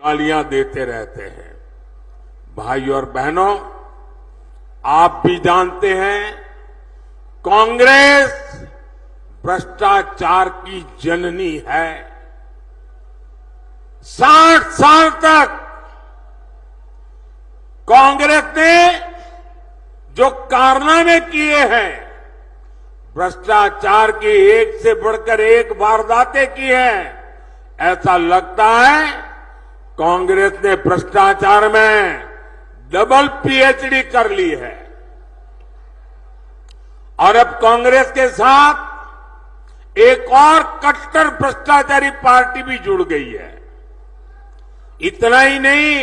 गालियां देते रहते हैं। भाई और बहनों, आप भी जानते हैं कांग्रेस भ्रष्टाचार की जननी है। 60 साल तक कांग्रेस ने जो कारनामे किए हैं, भ्रष्टाचार की एक से बढ़कर एक वारदातें की हैं, ऐसा लगता है कांग्रेस ने भ्रष्टाचार में डबल पीएचडी कर ली है। और अब कांग्रेस के साथ एक और कट्टर भ्रष्टाचारी पार्टी भी जुड़ गई है। इतना ही नहीं,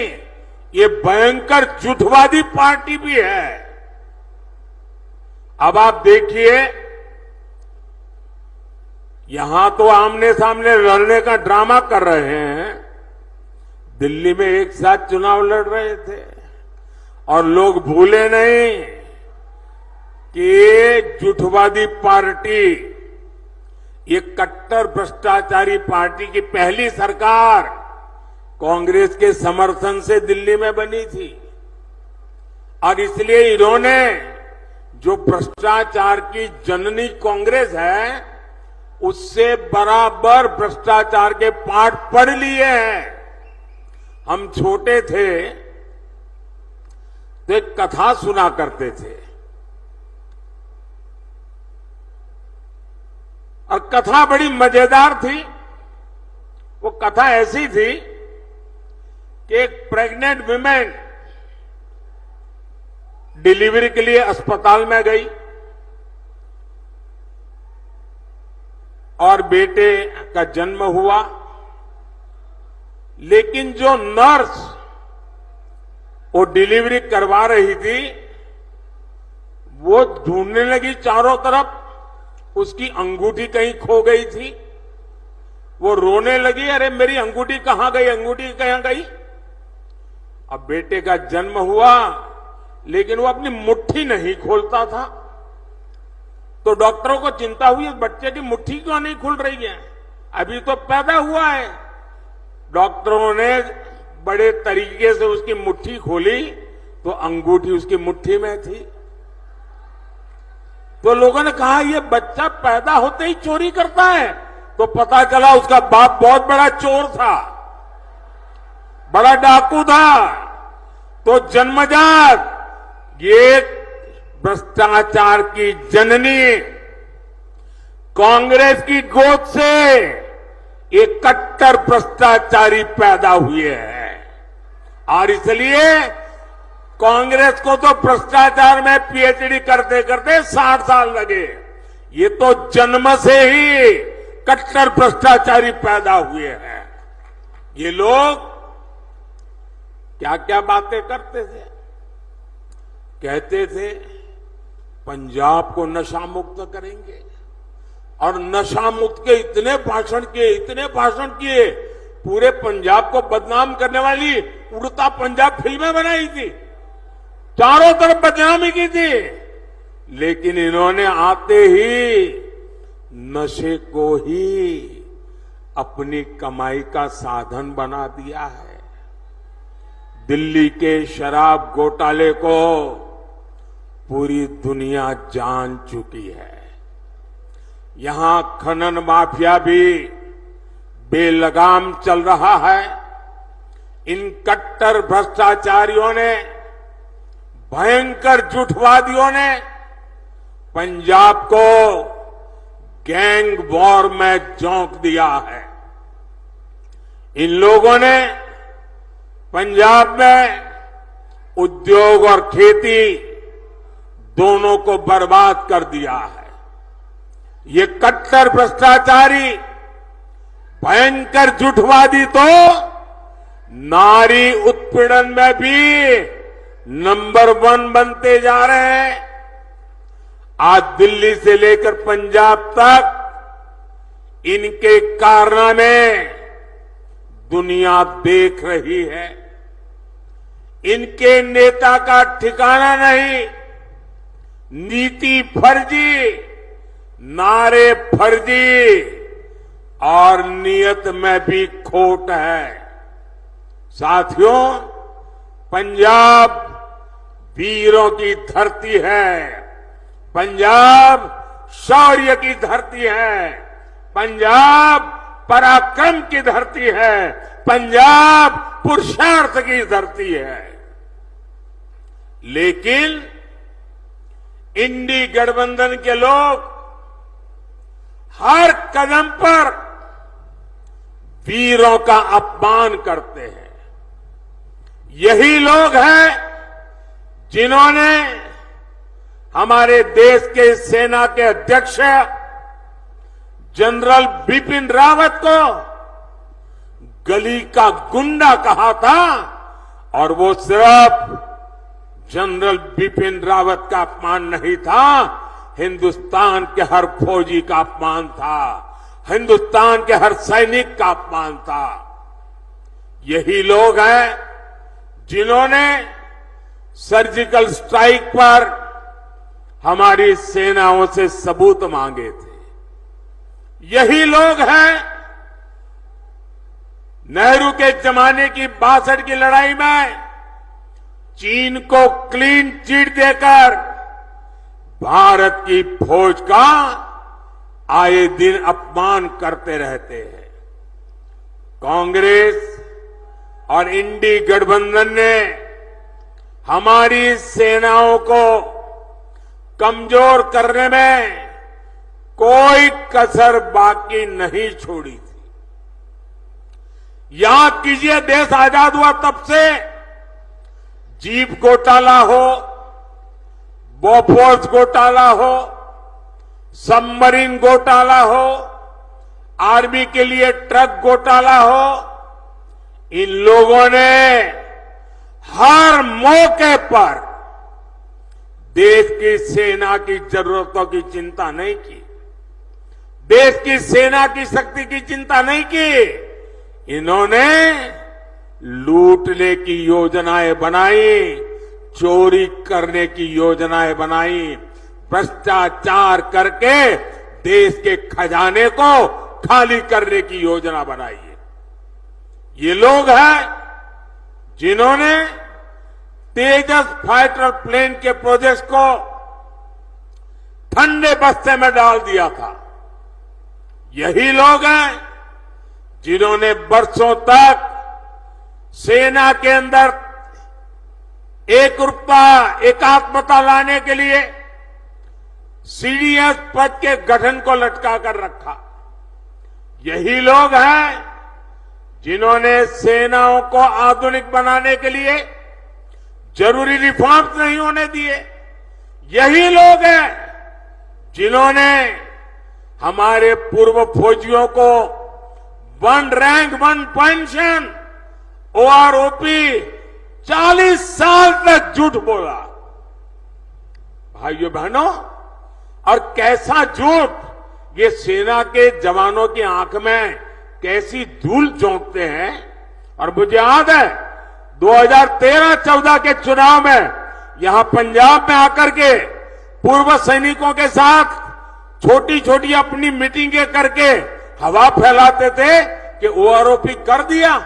ये भयंकर झूठवादी पार्टी भी है। अब आप देखिए, यहां तो आमने सामने लड़ने का ड्रामा कर रहे हैं, दिल्ली में एक साथ चुनाव लड़ रहे थे और लोग भूले नहीं कि ये झूठवादी पार्टी, ये कट्टर भ्रष्टाचारी पार्टी की पहली सरकार कांग्रेस के समर्थन से दिल्ली में बनी थी। और इसलिए इन्होंने जो भ्रष्टाचार की जननी कांग्रेस है, उससे बराबर भ्रष्टाचार के पाठ पढ़ लिए हैं। हम छोटे थे तो एक कथा सुना करते थे, और कथा बड़ी मजेदार थी। वो कथा ऐसी थी कि एक प्रेग्नेंट विमेन डिलीवरी के लिए अस्पताल में गई और बेटे का जन्म हुआ, लेकिन जो नर्स वो डिलीवरी करवा रही थी, वो ढूंढने लगी चारों तरफ, उसकी अंगूठी कहीं खो गई थी। वो रोने लगी, अरे मेरी अंगूठी कहां गई, अंगूठी कहां गई। अब बेटे का जन्म हुआ, लेकिन वो अपनी मुट्ठी नहीं खोलता था। तो डॉक्टरों को चिंता हुई, बच्चे की मुट्ठी क्यों नहीं खुल रही है, अभी तो पैदा हुआ है। डॉक्टरों ने बड़े तरीके से उसकी मुट्ठी खोली तो अंगूठी उसकी मुट्ठी में थी। तो लोगों ने कहा ये बच्चा पैदा होते ही चोरी करता है। तो पता चला उसका बाप बहुत बड़ा चोर था, बड़ा डाकू था। तो जन्मजात ये भ्रष्टाचार की जननी कांग्रेस की गोद से एक कट्टर भ्रष्टाचारी पैदा हुए हैं। और इसलिए कांग्रेस को तो भ्रष्टाचार में पीएचडी करते करते 60 साल लगे। ये तो जन्म से ही कट्टर भ्रष्टाचारी पैदा हुए हैं। ये लोग क्या क्या बातें करते थे। कहते थे पंजाब को नशा मुक्त करेंगे, और नशा मुक्त के इतने भाषण किए, पूरे पंजाब को बदनाम करने वाली उड़ता पंजाब फिल्में बनाई थी, चारों तरफ बदनामी की थी। लेकिन इन्होंने आते ही नशे को ही अपनी कमाई का साधन बना दिया है। दिल्ली के शराब घोटाले को पूरी दुनिया जान चुकी है। यहां खनन माफिया भी बेलगाम चल रहा है। इन कट्टर भ्रष्टाचारियों ने, भयंकर झूठवादियों ने पंजाब को गैंग वॉर में झोंक दिया है। इन लोगों ने पंजाब में उद्योग और खेती दोनों को बर्बाद कर दिया है। ये कट्टर भ्रष्टाचारी, भयंकर झूठवादी तो नारी उत्पीड़न में भी नंबर 1 बनते जा रहे हैं। आज दिल्ली से लेकर पंजाब तक इनके कारनामे दुनिया देख रही है। इनके नेता का ठिकाना नहीं, नीति फर्जी, नारे फर्जी और नियत में भी खोट है। साथियों, पंजाब वीरों की धरती है। पंजाब शौर्य की धरती है। पंजाब पराक्रम की धरती है। पंजाब पुरुषार्थ की धरती है। लेकिन इंडी गठबंधन के लोग हर कदम पर वीरों का अपमान करते हैं। यही लोग हैं जिन्होंने हमारे देश के सेना के अध्यक्ष जनरल बिपिन रावत को गली का गुंडा कहा था, और वो सिर्फ जनरल बिपिन रावत का अपमान नहीं था, हिंदुस्तान के हर फौजी का अपमान था, हिंदुस्तान के हर सैनिक का अपमान था। यही लोग हैं जिन्होंने सर्जिकल स्ट्राइक पर हमारी सेनाओं से सबूत मांगे थे। यही लोग हैं नेहरू के जमाने की 62 की लड़ाई में चीन को क्लीन चिट देकर भारत की फौज का आए दिन अपमान करते रहते हैं। कांग्रेस और इंडी गठबंधन ने हमारी सेनाओं को कमजोर करने में कोई कसर बाकी नहीं छोड़ी थी। याद कीजिए, देश आजाद हुआ तब से जीप घोटाला हो, बोफोर्स घोटाला हो, सबमरीन घोटाला हो, आर्मी के लिए ट्रक घोटाला हो, इन लोगों ने हर मौके पर देश की सेना की जरूरतों की चिंता नहीं की, देश की सेना की शक्ति की चिंता नहीं की। इन्होंने लूटने की योजनाएं बनाई, चोरी करने की योजनाएं बनाई, भ्रष्टाचार करके देश के खजाने को खाली करने की योजना बनाई है। ये लोग हैं जिन्होंने तेजस फाइटर प्लेन के प्रोजेक्ट को ठंडे बस्ते में डाल दिया था। यही लोग हैं जिन्होंने बरसों तक सेना के अंदर एकरूपता, एकात्मता लाने के लिए सीडीएस पद के गठन को लटका कर रखा। यही लोग हैं जिन्होंने सेनाओं को आधुनिक बनाने के लिए जरूरी रिफॉर्म्स नहीं होने दिए। यही लोग हैं जिन्होंने हमारे पूर्व फौजियों को 1 रैंक 1 पेंशन, ओआरओपी 40 साल तक झूठ बोला। भाइयों बहनों, और कैसा झूठ, ये सेना के जवानों की आंख में कैसी धूल झोंकते हैं। और मुझे याद है 2013-14 के चुनाव में यहां पंजाब में आकर के पूर्व सैनिकों के साथ छोटी छोटी अपनी मीटिंगें करके हवा फैलाते थे कि ओआरओपी कर दिया।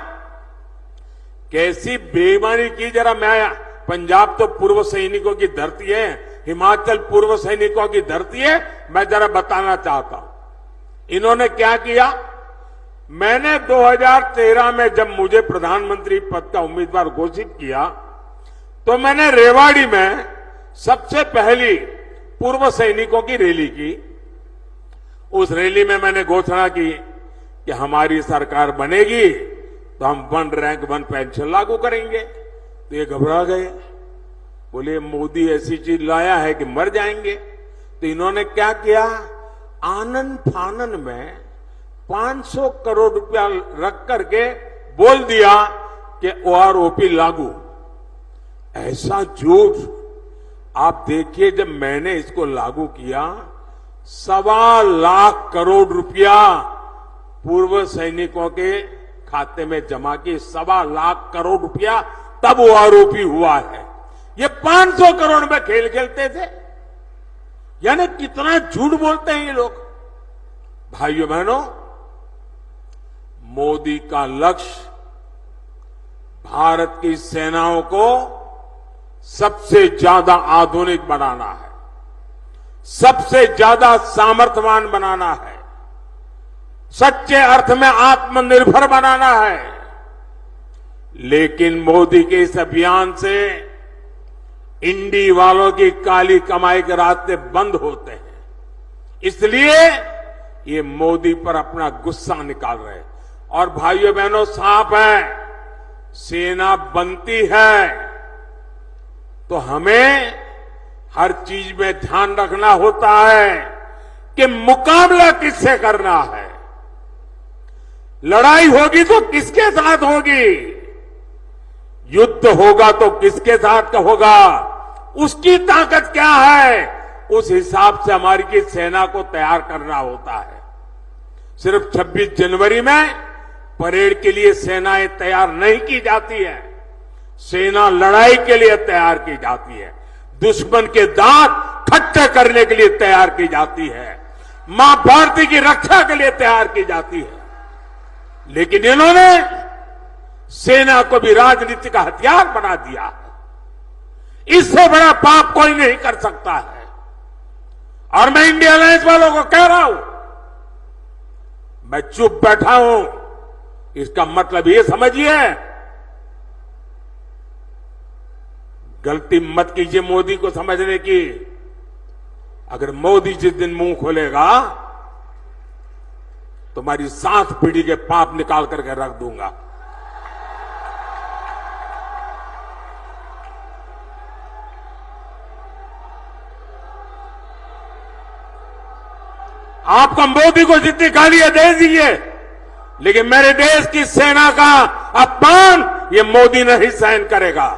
कैसी बेईमानी की, जरा मैं, पंजाब तो पूर्व सैनिकों की धरती है, हिमाचल पूर्व सैनिकों की धरती है, मैं जरा बताना चाहता हूं इन्होंने क्या किया। मैंने 2013 में जब मुझे प्रधानमंत्री पद का उम्मीदवार घोषित किया तो मैंने रेवाड़ी में सबसे पहली पूर्व सैनिकों की रैली की। उस रैली में मैंने घोषणा की कि हमारी सरकार बनेगी तो हम 1 रैंक 1 पेंशन लागू करेंगे। तो ये घबरा गए, बोले मोदी ऐसी चीज लाया है कि मर जाएंगे। तो इन्होंने क्या किया, आनन फानन में 500 करोड़ रुपया रख करके बोल दिया कि ओआरओपी लागू। ऐसा झूठ। आप देखिए, जब मैंने इसको लागू किया 1.25 लाख करोड़ रुपया पूर्व सैनिकों के खाते में जमा किए। 1.25 लाख करोड़ रुपया तब ओआरओपी हुआ है। ये 500 करोड़ में खेल खेलते थे। यानी कितना झूठ बोलते हैं ये लोग। भाइयों बहनों, मोदी का लक्ष्य भारत की सेनाओं को सबसे ज्यादा आधुनिक बनाना है, सबसे ज्यादा सामर्थ्यवान बनाना है, सच्चे अर्थ में आत्मनिर्भर बनाना है। लेकिन मोदी के इस अभियान से इंडी वालों की काली कमाई के रास्ते बंद होते हैं। इसलिए ये मोदी पर अपना गुस्सा निकाल रहे हैं। और भाइयों बहनों, साफ है, सेना बनती है तो हमें हर चीज में ध्यान रखना होता है कि मुकाबला किससे करना है। लड़ाई होगी तो किसके साथ होगी, युद्ध होगा तो किसके साथ का होगा, उसकी ताकत क्या है, उस हिसाब से हमारी की सेना को तैयार करना होता है। सिर्फ 26 जनवरी में परेड के लिए सेनाएं तैयार नहीं की जाती है। सेना लड़ाई के लिए तैयार की जाती है, दुश्मन के दांत खट्टे करने के लिए तैयार की जाती है, मां भारती की रक्षा के लिए तैयार की जाती है। लेकिन इन्होंने सेना को भी राजनीति का हथियार बना दिया है। इससे बड़ा पाप कोई नहीं कर सकता है। और मैं इंडिया अलायंस वालों को कह रहा हूं, मैं चुप बैठा हूं, इसका मतलब ये समझिए, गलती मत कीजिए मोदी को समझने की। अगर मोदी जिस दिन मुंह खोलेगा तुम्हारी 7 पीढ़ी के पाप निकाल करके रख दूंगा। आपको मोदी को जितनी गालियां दे दीजिए, लेकिन मेरे देश की सेना का अपमान ये मोदी नहीं सहन करेगा।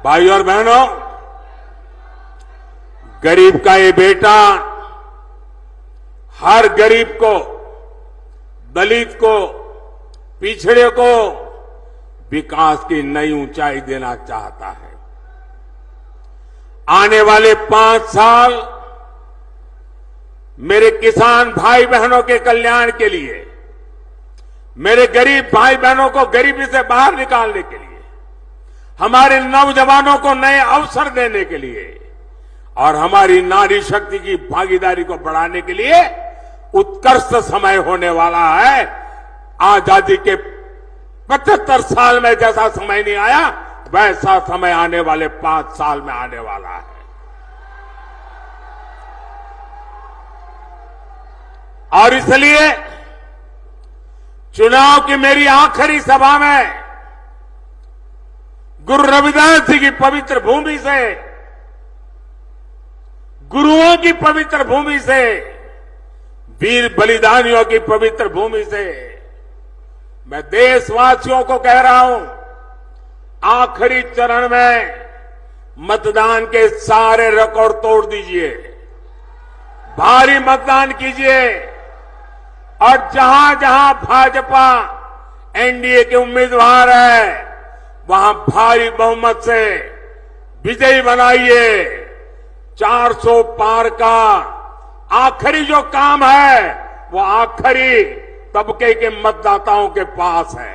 भाई और बहनों, गरीब का ये बेटा हर गरीब को, दलित को, पिछड़े को विकास की नई ऊंचाई देना चाहता है। आने वाले 5 साल मेरे किसान भाई बहनों के कल्याण के लिए, मेरे गरीब भाई बहनों को गरीबी से बाहर निकालने के लिए, हमारे नौजवानों को नए अवसर देने के लिए और हमारी नारी शक्ति की भागीदारी को बढ़ाने के लिए उत्कृष्ट समय होने वाला है। आजादी के 75 साल में जैसा समय नहीं आया, वैसा समय आने वाले 5 साल में आने वाला है। और इसलिए चुनाव की मेरी आखिरी सभा में गुरु रविदास जी की पवित्र भूमि से, गुरुओं की पवित्र भूमि से, वीर बलिदानियों की पवित्र भूमि से मैं देशवासियों को कह रहा हूं, आखिरी चरण में मतदान के सारे रिकॉर्ड तोड़ दीजिए, भारी मतदान कीजिए और जहां जहां भाजपा एनडीए के उम्मीदवार है वहां भारी बहुमत से विजयी बनाइए। 400 पार का आखिरी जो काम है वो आखिरी तबके के मतदाताओं के पास है।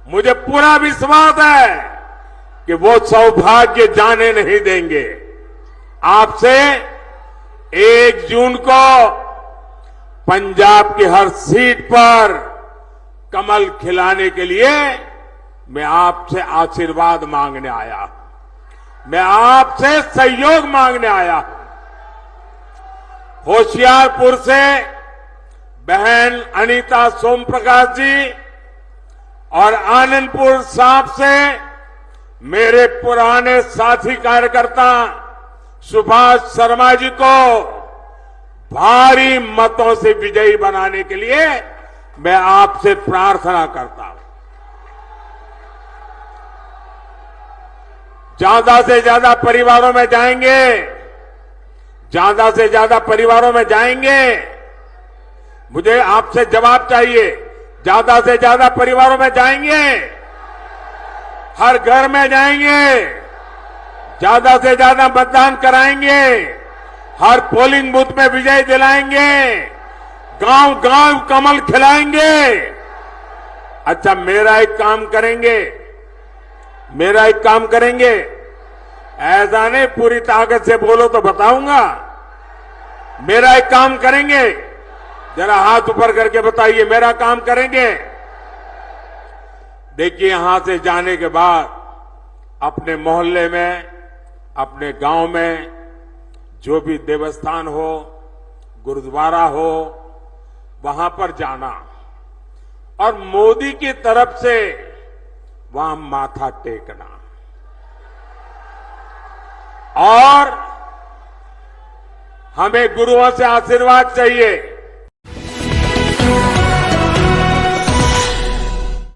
मुझे पूरा विश्वास है कि वो सौभाग्य जाने नहीं देंगे। आपसे 1 जून को पंजाब की हर सीट पर कमल खिलाने के लिए मैं आपसे आशीर्वाद मांगने आया हूं, मैं आपसे सहयोग मांगने आया हूं। होशियारपुर से बहन अनीता सोमप्रकाश जी और आनंदपुर साहब से मेरे पुराने साथी कार्यकर्ता सुभाष शर्मा जी को भारी मतों से विजयी बनाने के लिए मैं आपसे प्रार्थना करता हूं। ज्यादा से ज्यादा परिवारों में जाएंगे, ज्यादा से ज्यादा परिवारों में जाएंगे। मुझे आपसे जवाब चाहिए, ज्यादा से ज्यादा परिवारों में जाएंगे, हर घर में जाएंगे, ज्यादा से ज्यादा मतदान कराएंगे, हर पोलिंग बूथ में विजय दिलाएंगे, गांव गांव कमल खिलाएंगे। अच्छा, मेरा एक काम करेंगे, ऐसा नहीं पूरी ताकत से बोलो तो बताऊंगा। मेरा एक काम करेंगे, जरा हाथ ऊपर करके बताइए, मेरा काम करेंगे। देखिए, यहां से जाने के बाद अपने मोहल्ले में, अपने गांव में जो भी देवस्थान हो, गुरुद्वारा हो, वहां पर जाना और मोदी की तरफ से वहां माथा टेकना और हमें गुरुओं से आशीर्वाद चाहिए।